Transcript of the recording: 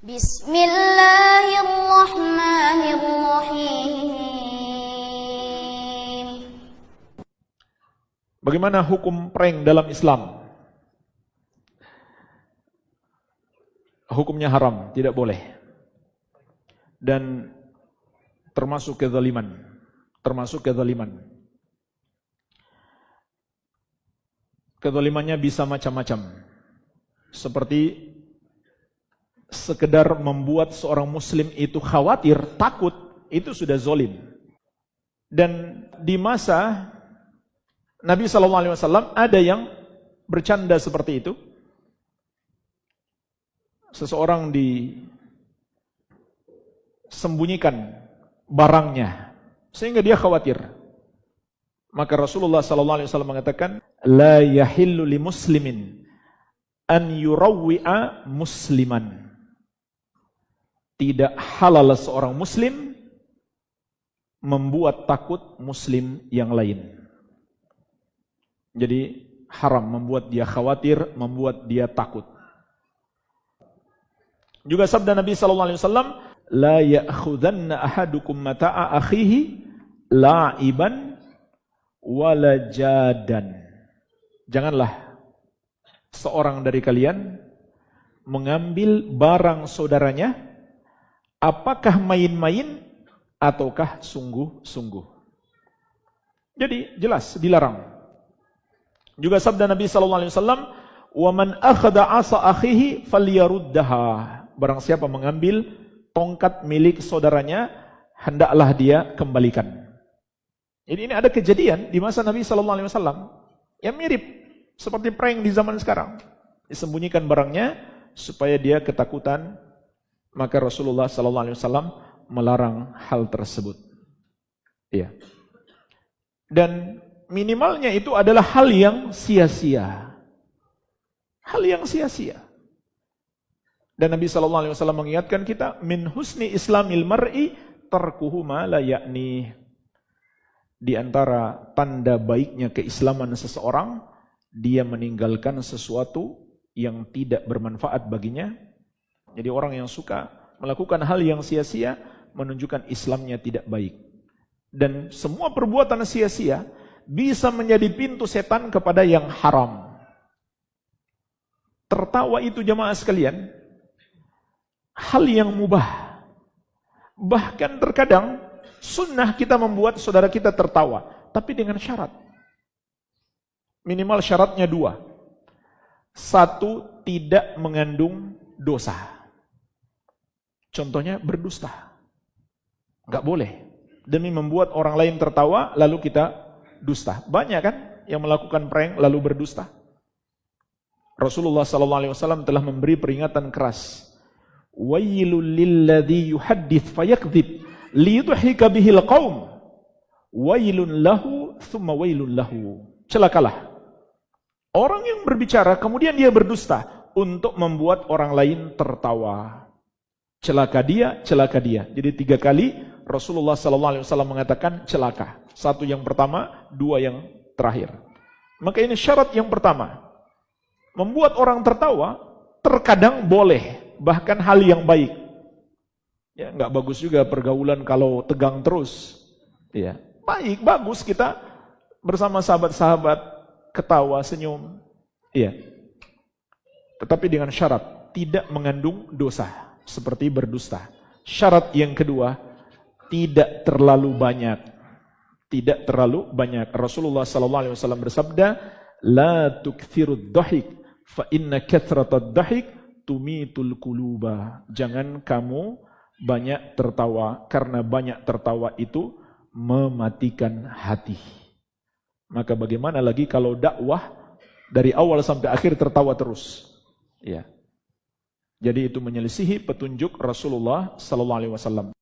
Bismillahirrahmanirrahim. Bagaimana hukum prank dalam Islam? Hukumnya haram, tidak boleh. Dan termasuk kezaliman. Kezalimannya bisa macam-macam. Seperti sekedar membuat seorang muslim itu khawatir, takut, itu sudah zalim. Dan di masa Nabi SAW ada yang bercanda seperti itu. Seseorang disembunyikan barangnya sehingga dia khawatir. Maka Rasulullah SAW mengatakan, la yahillu li muslimin an yurawwi'a musliman. Tidak halal seorang muslim membuat takut muslim yang lain. Jadi haram membuat dia khawatir, membuat dia takut. Juga sabda Nabi SAW, la ya'khudhanna ahadukum mata'a akhihi la'iban wala jadan. Janganlah seorang dari kalian mengambil barang saudaranya, apakah main-main ataukah sungguh-sungguh. Jadi jelas dilarang. Juga sabda Nabi SAW, wa man akhadha 'asa akhihi falyaruddaha. Barang siapa mengambil tongkat milik saudaranya, hendaklah dia kembalikan. Jadi ini ada kejadian di masa Nabi SAW yang mirip seperti prank di zaman sekarang. Disembunyikan barangnya supaya dia ketakutan, maka Rasulullah SAW melarang hal tersebut. Iya. Dan minimalnya itu adalah hal yang sia-sia. Hal yang sia-sia. Dan Nabi SAW mengingatkan kita, min husni islamil mar'i tarkuhu ma la ya'ni. Di antara tanda baiknya keislaman seseorang, dia meninggalkan sesuatu yang tidak bermanfaat baginya. Jadi orang yang suka melakukan hal yang sia-sia menunjukkan Islamnya tidak baik. Dan semua perbuatan sia-sia bisa menjadi pintu setan kepada yang haram. Tertawa itu jamaah sekalian, hal yang mubah. Bahkan terkadang sunnah kita membuat saudara kita tertawa, tapi dengan syarat. Minimal syaratnya 2. 1, tidak mengandung dosa. Contohnya berdusta. Enggak boleh. Demi membuat orang lain tertawa, lalu kita dusta. Banyak kan yang melakukan prank lalu berdusta. Rasulullah SAW telah memberi peringatan keras. Wailul lilladzi yuhaddits fayakdzib liyudhika bihil qaum. Wailun lahu thumma wailun lahu. Celakalah orang yang berbicara kemudian dia berdusta untuk membuat orang lain tertawa. Celaka dia, celaka dia. Jadi 3 kali Rasulullah SAW mengatakan celaka. 1 yang pertama, 2 yang terakhir. Maka ini syarat yang pertama. Membuat orang tertawa terkadang boleh, bahkan hal yang baik. Ya, enggak bagus juga pergaulan kalau tegang terus. Ya, baik, bagus kita bersama sahabat-sahabat ketawa, senyum. Iya. Tetapi dengan syarat tidak mengandung dosa seperti berdusta. Syarat yang kedua, tidak terlalu banyak. Tidak terlalu banyak. Rasulullah SAW bersabda, la tukthirud dhahik fa inna kathratad dhahik tumitul quluba. Jangan kamu banyak tertawa, karena banyak tertawa itu mematikan hati. Maka bagaimana lagi kalau dakwah dari awal sampai akhir tertawa terus? Ya. Jadi itu menyelisihi petunjuk Rasulullah SAW.